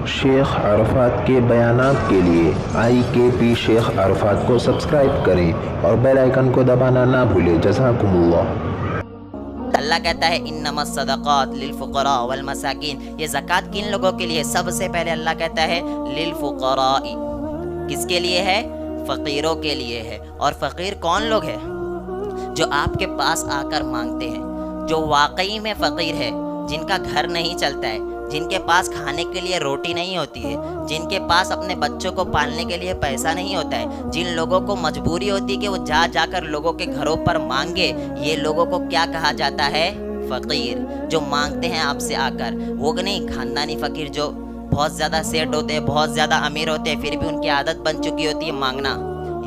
شیخ عرفات کے بیانات کے لیے IKP شیخ عرفات کو سبسکرائب کریں اور بیل آئیکن کو دبانا نہ بھولیں۔ جزاکم اللہ۔ اللہ کہتا ہے انما الصدقات للفقراء والمساکین، یہ زکوٰۃ کن لوگوں کے لیے؟ سب سے پہلے اللہ کہتا ہے للفقراء، کس کے لیے ہے؟ فقیروں کے لیے ہے۔ اور فقیر کون لوگ ہیں؟ جو آپ کے پاس آ کر مانگتے ہیں، جو واقعی میں فقیر ہے، جن کا گھر نہیں چلتا ہے، جن کے پاس کھانے کے لیے روٹی نہیں ہوتی ہے، جن کے پاس اپنے بچوں کو پالنے کے لیے پیسہ نہیں ہوتا ہے، جن لوگوں کو مجبوری ہوتی ہے کہ وہ جا کر لوگوں کے گھروں پر مانگے، یہ لوگوں کو کیا کہا جاتا ہے؟ فقیر۔ جو مانگتے ہیں آپ سے آ کر، وہ نہیں خاندانی فقیر جو بہت زیادہ سیٹ ہوتے ہیں، بہت زیادہ امیر ہوتے ہیں، پھر بھی ان کی عادت بن چکی ہوتی ہے مانگنا،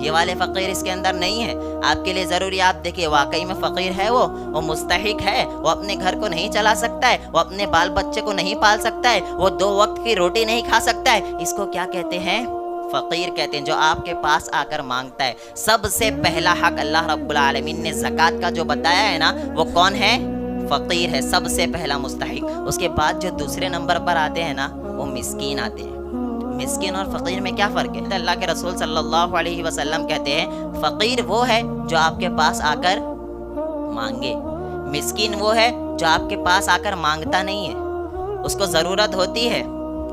یہ والے فقیر اس کے اندر نہیں ہے۔ آپ کے لیے ضروری، آپ دیکھیں واقعی میں فقیر ہے، وہ مستحق ہے، وہ اپنے گھر کو نہیں چلا سکتا ہے، وہ اپنے بال بچے کو نہیں پال سکتا ہے، وہ 2 وقت کی روٹی نہیں کھا سکتا ہے، اس کو کیا کہتے ہیں؟ فقیر کہتے ہیں۔ جو آپ کے پاس آ کر مانگتا ہے، سب سے پہلا حق اللہ رب العالمین نے زکوٰۃ کا جو بتایا ہے نا، وہ کون ہے؟ فقیر ہے، سب سے پہلا مستحق۔ اس کے بعد جو دوسرے نمبر پر آتے ہیں نا، وہ مسکین آتے ہیں۔ مسکین اور فقیر میں کیا فرق ہے؟ اللہ کے رسول صلی اللہ علیہ وسلم کہتے ہیں فقیر وہ ہے جو آپ کے پاس آ کر مانگے، مسکین وہ ہے جو آپ کے پاس آ کر مانگتا نہیں ہے، اس کو ضرورت ہوتی ہے،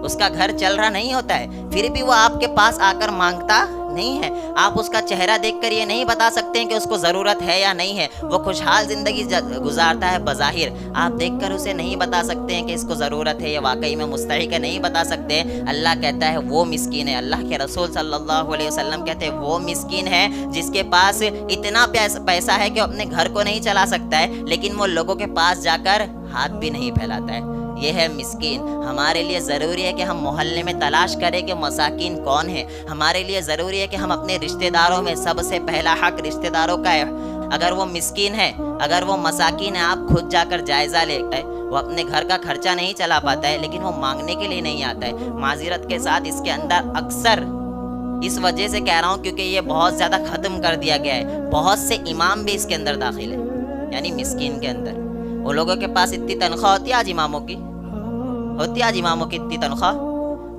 اس کا گھر چل رہا نہیں ہوتا ہے، پھر بھی وہ آپ کے پاس آ کر مانگتا نہیں ہے۔ آپ اس کا چہرہ دیکھ کر یہ نہیں بتا سکتے ہیں کہ اس کو ضرورت ہے یا نہیں ہے، وہ خوشحال زندگی گزارتا ہے بظاہر، آپ دیکھ کر اسے نہیں بتا سکتے ہیں کہ اس کو ضرورت ہے، یہ واقعی میں مستحق ہے، نہیں بتا سکتے ہیں۔ اللہ کہتا ہے وہ مسکین ہے۔ اللہ کے رسول صلی اللہ علیہ وسلم کہتے ہیں وہ مسکین ہے جس کے پاس اتنا پیسہ ہے کہ وہ اپنے گھر کو نہیں چلا سکتا ہے، لیکن وہ لوگوں کے پاس جا کر ہاتھ بھی نہیں پھیلاتا ہے، یہ ہے مسکین۔ ہمارے لیے ضروری ہے کہ ہم محلے میں تلاش کریں کہ مساکین کون ہیں۔ ہمارے لیے ضروری ہے کہ ہم اپنے رشتہ داروں میں، سب سے پہلا حق رشتہ داروں کا ہے۔ اگر وہ مسکین ہے، اگر وہ مساکین ہے، آپ خود جا کر جائزہ لے گئے، وہ اپنے گھر کا خرچہ نہیں چلا پاتا ہے، لیکن وہ مانگنے کے لیے نہیں آتا ہے۔ معذرت کے ساتھ اس کے اندر اکثر اس وجہ سے کہہ رہا ہوں کیونکہ یہ بہت زیادہ ختم کر دیا گیا ہے، بہت سے امام بھی اس کے اندر داخل ہے، یعنی مسکین کے اندر۔ وہ لوگوں کے پاس اتنی تنخواہ ہوتی ہے، آج اماموں کی ہوتی ہے، آج اماموں کی اتنی تنخواہ،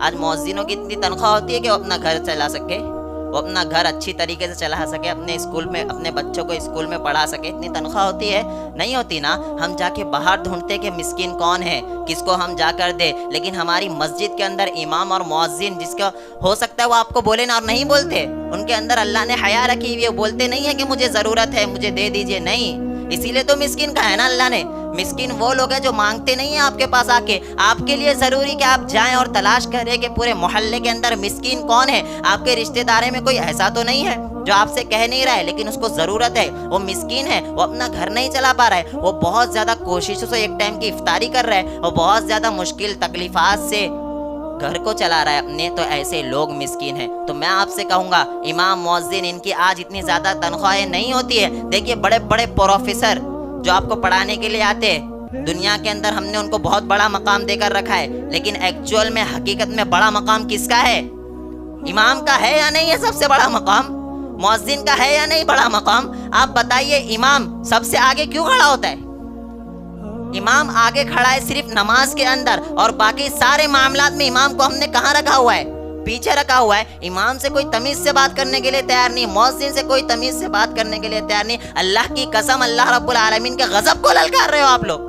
آج مؤذنوں کی اتنی تنخواہ ہوتی ہے کہ وہ اپنا گھر چلا سکے، وہ اپنا گھر اچھی طریقے سے چلا سکے، اپنے اسکول میں اپنے بچوں کو اسکول میں پڑھا سکے، اتنی تنخواہ ہوتی ہے؟ نہیں ہوتی نا۔ ہم جا کے باہر ڈھونڈتے کہ مسکین کون ہے، کس کو ہم جا کر دے، لیکن ہماری مسجد کے اندر امام اور مؤذن جس کا ہو سکتا ہے وہ آپ کو بولے نا، اور نہیں بولتے، ان کے اندر اللہ نے حیا رکھی ہوئی ہے، بولتے نہیں ہے کہ مجھے ضرورت ہے، مجھے دے دیجئے، نہیں، اسی لیے تو مسکین کہا ہے نا اللہ نے۔ مسکین وہ لوگ ہیں جو مانگتے نہیں ہیں آپ کے پاس آ کے۔ آپ کے لیے ضروری کہ آپ جائیں اور تلاش کریں کہ پورے محلے کے اندر مسکین کون ہے۔ آپ کے رشتہ دارے میں کوئی ایسا تو نہیں ہے جو آپ سے کہہ نہیں رہا ہے لیکن اس کو ضرورت ہے، وہ مسکین ہے، وہ اپنا گھر نہیں چلا پا رہا ہے، وہ بہت زیادہ کوششوں سے ایک ٹائم کی افطاری کر رہا ہے، وہ بہت زیادہ مشکل تکلیفات سے گھر کو چلا رہا ہے اپنے، تو ایسے لوگ مسکین ہیں۔ تو میں آپ سے کہوں گا امام مؤذن ان کی آج اتنی زیادہ تنخواہیں نہیں ہوتی ہے۔ دیکھیے بڑے بڑے پروفیسر جو آپ کو پڑھانے کے لیے آتے ہیں، دنیا کے اندر ہم نے ان کو بہت بڑا مقام دے کر رکھا ہے، لیکن ایکچوئل میں حقیقت میں بڑا مقام کس کا ہے؟ امام کا ہے یا نہیں ہے سب سے بڑا مقام؟ مؤذن کا ہے یا نہیں بڑا مقام؟ آپ بتائیے امام سب سے آگے کیوں کھڑا ہوتا ہے؟ امام آگے کھڑا ہے صرف نماز کے اندر، اور باقی سارے معاملات میں امام کو ہم نے کہاں رکھا ہوا ہے؟ پیچھے رکھا ہوا ہے۔ امام سے کوئی تمیز سے بات کرنے کے لیے تیار نہیں، مؤذن سے کوئی تمیز سے بات کرنے کے لیے تیار نہیں۔ اللہ کی قسم، اللہ رب العالمین کے غضب کو للکار رہے ہو آپ لوگ۔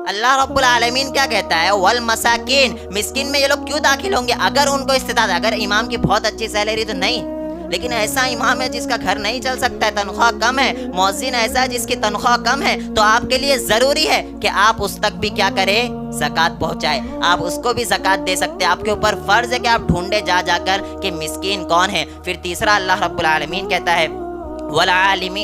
اللہ رب العالمین کیا کہتا ہے؟ والمساکین، مسکین میں یہ لوگ کیوں داخل ہوں گے؟ اگر ان کو استطاعت ہے، اگر امام کی بہت اچھی سیلری تو نہیں، لیکن ایسا امام ہے جس کا گھر نہیں چل سکتا ہے، تنخواہ کم ہے، مؤذن ایسا ہے جس کی تنخواہ کم ہے، تو آپ کے لیے ضروری ہے کہ آپ اس تک بھی کیا کریں؟ زکوٰۃ پہنچائے، آپ اس کو بھی زکوٰۃ دے سکتے ہیں۔ آپ کے اوپر فرض ہے کہ آپ ڈھونڈے جا کر کہ مسکین کون ہے۔ پھر تیسرا اللہ رب العالمین کہتا ہے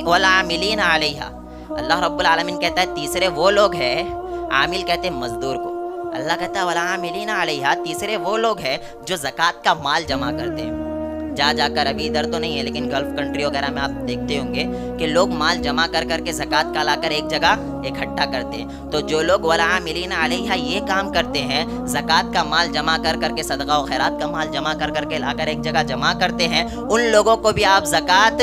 والعاملین علیہا، اللہ رب العالمین کہتا ہے تیسرے وہ لوگ ہیں، عامل کہتے ہیں مزدور کو، اللہ کہتا ہے والعاملین علیہا، تیسرے وہ لوگ ہیں جو زکوٰۃ کا مال جمع کرتے ہیں۔ جا کر، ابھی ادھر تو نہیں ہے لیکن گلف کنٹری وغیرہ میں آپ دیکھتے ہوں گے کہ لوگ مال جمع کر کے زکوٰۃ کا لا کر ایک جگہ اکٹھا کرتے ہیں۔ تو جو لوگ والعاملین علیہا یہ کام کرتے ہیں، زکوٰۃ کا مال جمع کر کے، صدقہ و خیرات کا مال جمع کر کے لا کر ایک جگہ جمع کرتے ہیں، ان لوگوں کو بھی آپ زکوٰۃ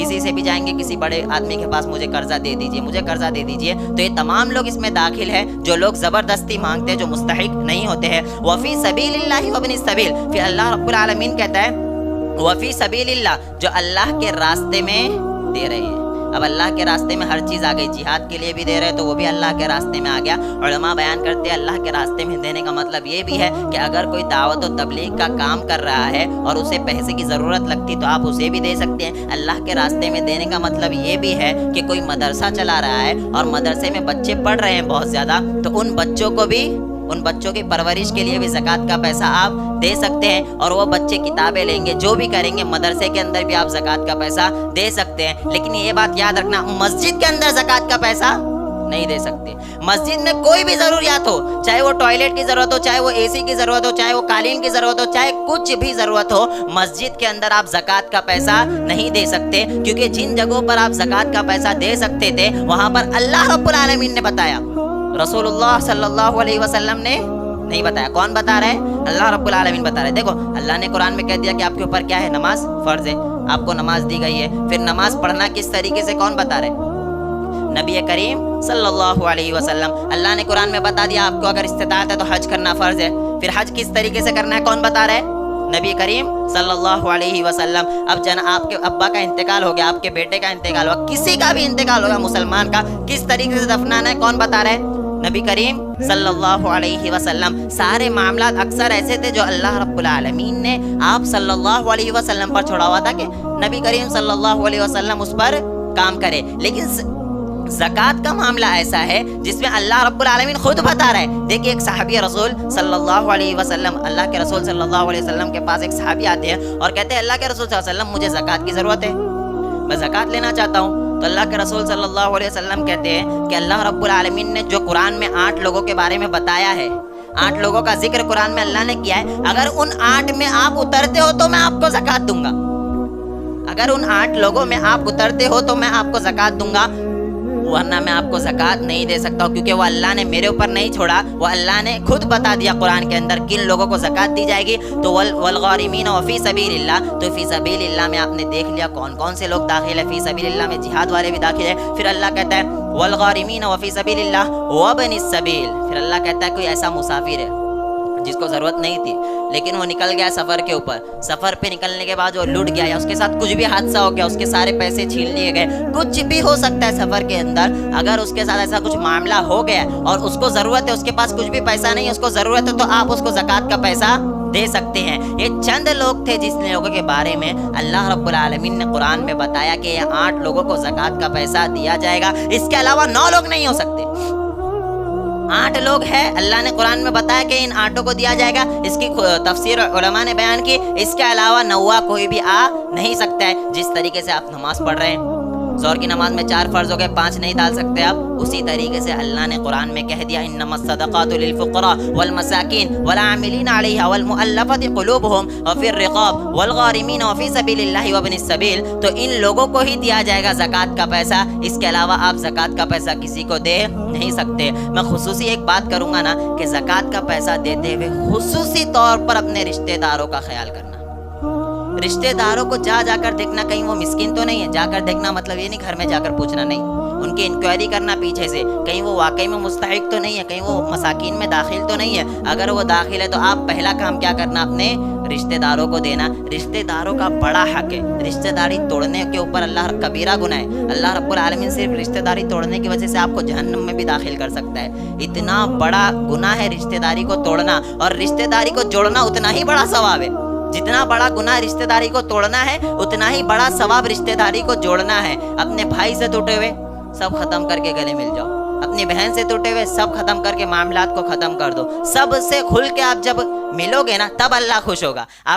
کسی سے بھی جائیں گے کسی بڑے آدمی کے پاس مجھے قرضہ دے دیجئے مجھے قرضہ دے دیجئے، تو یہ تمام لوگ اس میں داخل ہے جو لوگ زبردستی مانگتے ہیں جو مستحق نہیں ہوتے ہیں۔ وفی سبیل اللہ وابن السبیل، پھر اللہ رب العالمین کہتا ہے وفی سبیل اللہ، جو اللہ کے راستے میں دے رہے ہیں۔ اب اللہ کے راستے میں ہر چیز آ گئی، جہاد کے لیے بھی دے رہے تو وہ بھی اللہ کے راستے میں آ گیا۔ علماء بیان کرتے ہیں اللہ کے راستے میں دینے کا مطلب یہ بھی ہے کہ اگر کوئی دعوت و تبلیغ کا کام کر رہا ہے اور اسے پیسے کی ضرورت لگتی تو آپ اسے بھی دے سکتے ہیں۔ اللہ کے راستے میں دینے کا مطلب یہ بھی ہے کہ کوئی مدرسہ چلا رہا ہے اور مدرسے میں بچے پڑھ رہے ہیں بہت زیادہ، تو ان بچوں کی پرورش کے لیے بھی زکوٰۃ کا پیسہ آپ دے سکتے ہیں، اور وہ بچے کتابیں لیں گے جو بھی کریں گے مدرسے کے اندر بھی آپ زکوٰۃ کا پیسہ دے سکتے ہیں۔ لیکن یہ بات یاد رکھنا، مسجد کے اندر زکوٰۃ کا پیسہ نہیں دے سکتے۔ مسجد میں کوئی بھی ضروریات ہو، چاہے وہ ٹوائلٹ کی ضرورت ہو، چاہے وہ اے سی کی ضرورت ہو، چاہے وہ قالین کی ضرورت ہو، چاہے کچھ بھی ضرورت ہو، مسجد کے اندر آپ زکوٰۃ کا پیسہ نہیں دے سکتے، کیونکہ جن جگہوں پر آپ زکوٰۃ کا پیسہ دے سکتے تھے وہاں پر اللہ رب العالمین نے بتایا، رسول اللہ صلی اللہ علیہ وسلم نے نہیں بتایا۔ کون بتا رہے ہیں؟ اللہ رب العالمین بتا رہے ہیں۔ دیکھو اللہ نے قرآن میں کہہ دیا کہ آپ کے اوپر کیا ہے، نماز فرض ہے، آپ کو نماز دی گئی ہے، پھر نماز پڑھنا کس طریقے سے کون بتا رہے؟ نبی کریم صلی اللہ علیہ وسلم۔ اللہ نے قرآن میں بتا دیا آپ کو اگر استطاعت ہے تو حج کرنا فرض ہے، پھر حج کس طریقے سے کرنا ہے کون بتا رہے؟ نبی کریم صلی اللہ علیہ وسلم۔ اب آپ کے ابا کا انتقال ہو گیا، آپ کے بیٹے کا انتقال ہوا، کسی کا بھی انتقال ہوگا مسلمان کا، کس طریقے سے دفنانا ہے کون بتا رہے؟ نبی کریم صلی اللہ علیہ وسلم۔ سارے معاملات اکثر ایسے تھے جو اللہ رب العالمین نے آپ صلی اللہ علیہ وسلم پر چھوڑا ہوا تھا کہ نبی کریم صلی اللہ علیہ وسلم اس پر کام کرے۔ لیکن زکوٰۃ کا معاملہ ایسا ہے جس میں اللہ رب العالمین خود بتا رہا ہے۔ دیکھیے ایک صحابی رسول صلی اللہ علیہ وسلم، اللہ کے رسول صلی اللہ علیہ وسلم کے پاس ایک صحابی آتے ہیں اور کہتے ہیں اللہ کے رسول صلی اللہ علیہ وسلم مجھے زکوٰۃ کی ضرورت ہے، میں زکوٰۃ لینا چاہتا ہوں۔ تو اللہ کے رسول صلی اللہ علیہ وسلم کہتے ہیں کہ اللہ رب العالمین نے جو قرآن میں 8 لوگوں کے بارے میں بتایا ہے، 8 لوگوں کا ذکر قرآن میں اللہ نے کیا ہے، اگر ان 8 میں آپ اترتے ہو تو میں آپ کو زکوٰۃ دوں گا، اگر ان 8 لوگوں میں آپ اترتے ہو تو میں آپ کو زکوٰۃ دوں گا، ورنہ میں آپ کو زکوٰۃ نہیں دے سکتا ہوں، کیونکہ وہ اللہ نے میرے اوپر نہیں چھوڑا، وہ اللہ نے خود بتا دیا قرآن کے اندر کن لوگوں کو زکوٰۃ دی جائے گی۔ تو والغارمین وفی سبیل اللہ، تو فی سبیل اللہ میں آپ نے دیکھ لیا کون کون سے لوگ داخل ہے، فی سبیل اللہ میں جہاد والے بھی داخل ہے۔ پھر اللہ کہتا ہے والغارمین وفی سبیل اللہ وابن السبیل، پھر اللہ کہتا ہے کوئی ایسا مسافر ہے جس کو ضرورت نہیں تھی لیکن وہ نکل گیا سفر کے اوپر، سفر پہ نکلنے کے بعد وہ لٹ گیا یا اس کے ساتھ کچھ بھی حادثہ ہو گیا، اس کے سارے پیسے چھین لیے گئے، کچھ بھی ہو سکتا ہے سفر کے اندر، اگر اس کے ساتھ ایسا کچھ معاملہ ہو گیا اور اس کو ضرورت ہے، اس کے پاس کچھ بھی پیسہ نہیں ہے، اس کو ضرورت ہے، تو آپ اس کو زکوٰۃ کا پیسہ دے سکتے ہیں۔ یہ چند لوگ تھے جس لوگوں کے بارے میں اللہ رب العالمین نے قرآن میں بتایا کہ یہ 8 لوگوں کو زکوٰۃ کا پیسہ دیا جائے گا، اس کے علاوہ 9 لوگ نہیں ہو سکتے۔ 8 لوگ ہیں، اللہ نے قرآن میں بتایا کہ ان 8 کو دیا جائے گا، اس کی تفسیر علماء نے بیان کی، اس کے علاوہ 9 کوئی بھی آ نہیں سکتا ہے۔ جس طریقے سے آپ نماز پڑھ رہے ہیں، ظہر کی نماز میں 4 فرض ہو گئے، 5 نہیں ڈال سکتے آپ، اسی طریقے سے اللہ نے قرآن میں کہہ دیا انما الصدقات للفقراء والمساکین والعاملین علیہا والمؤلفۃ قلوبہم وفی الرقاب والغارمین وفی سبیل اللہ وابن السبیل، تو ان لوگوں کو ہی دیا جائے گا زکوٰۃ کا پیسہ، اس کے علاوہ آپ زکوٰۃ کا پیسہ کسی کو دے نہیں سکتے۔ میں خصوصی ایک بات کروں گا نا کہ زکوٰۃ کا پیسہ دیتے ہوئے خصوصی طور پر اپنے رشتہ داروں کا خیال کرنا، رشتہ داروں کو جا کر دیکھنا کہیں وہ مسکین تو نہیں ہے، جا کر دیکھنا مطلب یہ نہیں گھر میں جا کر پوچھنا نہیں، ان کی انکوائری کرنا پیچھے سے کہیں وہ واقعی میں مستحق تو نہیں ہے، کہیں وہ مساکین میں داخل تو نہیں ہے، اگر وہ داخل ہے تو آپ پہلا کام کیا کرنا، اپنے رشتہ داروں کو دینا۔ رشتہ داروں کا بڑا حق ہے، رشتہ داری توڑنے کے اوپر اللہ کبیرہ گناہ ہے، اللہ رب العالمین صرف رشتہ داری توڑنے کی وجہ سے آپ کو جہنم میں بھی داخل کر سکتا ہے، اتنا بڑا گناہ ہے رشتہ داری کو توڑنا، اور رشتہ داری کو جوڑنا اتنا ہی بڑا ثواب ہے، جتنا بڑا گناہ رشتہ داری کو توڑنا ہے اتنا ہی بڑا ثواب رشتہ داری کو جوڑنا ہے۔ اپنے بھائی سے ٹوٹے ہوئے سب ختم کر کے گلے مل جاؤ، اپنی بہن سے ٹوٹے ہوئے سب ختم کر کے معاملات کو ختم کر دو، سب سے کھل کے آپ جب ملو گے نا تب اللہ خوش ہوگا۔